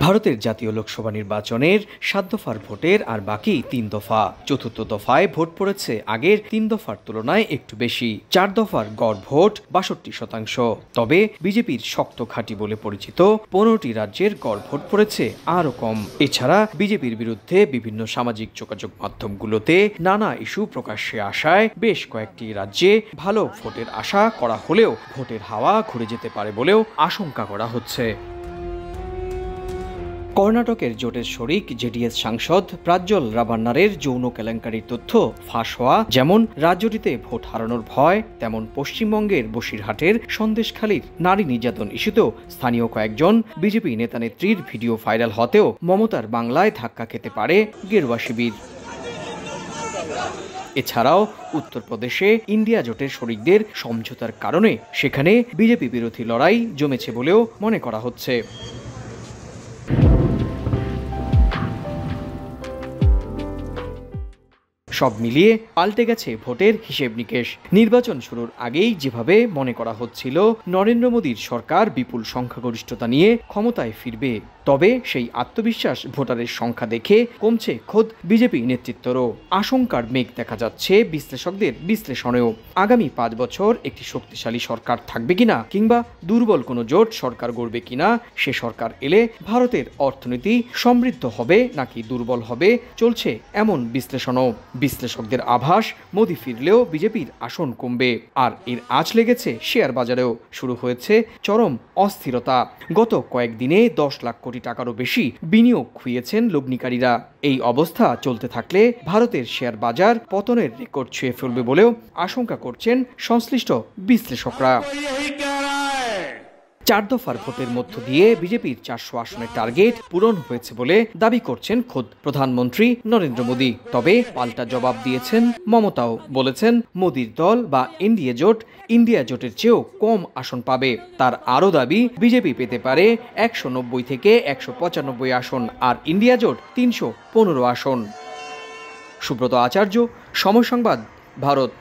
ভারতের জাতীয় লোকসভা নির্বাচনের 7 দফার ভোটের আর বাকি 3 দফা। চতুর্থ দফায় ভোট পড়েছে আগের 3 দফার তুলনায় একটু বেশি। 4 দফার গড় ভোট 62%। তবে বিজেপির শক্ত ঘাঁটি বলে পরিচিত 15টি রাজ্যের গড় ভোট পড়েছে আরও কম। এছাড়া বিজেপির বিরুদ্ধে বিভিন্ন সামাজিক যোগাযোগ মাধ্যমগুলোতে নানা ইস্যু প্রকাশ্যে আসায় বেশ কয়েকটি রাজ্যে ভালো ভোটের আশা করা হলেও ভোটের হাওয়া ঘুরে যেতে পারে বলেও আশঙ্কা করা হচ্ছে। কর্ণাটকের জোটের শরিক জেডিএস সাংসদ প্রাজ্জ্বল রাভান্নারের যৌন কেলেঙ্কারির তথ্য ফাঁস হওয়া যেমন রাজ্যটিতে ভোট হারানোর ভয়, তেমন পশ্চিমবঙ্গের বসিরহাটের সন্দেশখালীর নারী নির্যাতন ইস্যুতেও স্থানীয় কয়েকজন বিজেপি নেতানেত্রীর ভিডিও ভাইরাল হতেও মমতার বাংলায় ধাক্কা খেতে পারে গেরুয়া শিবির। এছাড়াও উত্তরপ্রদেশে ইন্ডিয়া জোটের শরিকদের সমঝোতার কারণে সেখানে বিজেপি বিরোধী লড়াই জমেছে বলেও মনে করা হচ্ছে। সব মিলিয়ে পাল্টে গেছে ভোটের হিসেব নিকেশ। নির্বাচন শুরুর আগেই যেভাবে মনে করা হচ্ছিল নরেন্দ্র মোদীর সরকার বিপুল সংখ্যাগরিষ্ঠতা নিয়ে ক্ষমতায় ফিরবে, তবে সেই আত্মবিশ্বাস ভোটারের সংখ্যা দেখে কমছে খোদ বিজেপি নেতৃত্বেরও। আশঙ্কার মেঘ দেখা যাচ্ছে বিশ্লেষকদের বিশ্লেষণেও। আগামী 5 বছর একটি শক্তিশালী সরকার থাকবে কিনা কিংবা দুর্বল কোনো জোট সরকার গড়বে কিনা, সে সরকার এলে ভারতের অর্থনীতি সমৃদ্ধ হবে নাকি দুর্বল হবে চলছে এমন বিশ্লেষণও। বিশ্লেষকদের আভাস মোদি ফিরলেও বিজেপির আসন কমবে। আর এর আঁচ লেগেছে শেয়ার বাজারেও। শুরু হয়েছে চরম অস্থিরতা। গত কয়েকদিনে 10 লাখ কোটি টাকারও বেশি বিনিয়োগ খুইয়েছেন লগ্নিকারীরা। এই অবস্থা চলতে থাকলে ভারতের শেয়ার বাজার পতনের রেকর্ড ছুঁয়ে ফেলবে বলেও আশঙ্কা করছেন সংশ্লিষ্ট বিশ্লেষকরা। 4 দফার ভোটের মধ্য দিয়ে বিজেপির 400 আসনের টার্গেট পূরণ হয়েছে বলে দাবি করছেন খোদ প্রধানমন্ত্রী নরেন্দ্র মোদী। তবে পাল্টা জবাব দিয়েছেন মমতাও। বলেছেন মোদীর দল বা ইন্ডিয়া জোটের চেয়েও কম আসন পাবে। তার আরও দাবি বিজেপি পেতে পারে 190 থেকে 195 আসন আর ইন্ডিয়া জোট 315 আসন। সুব্রত আচার্য, সময় সংবাদ, ভারত।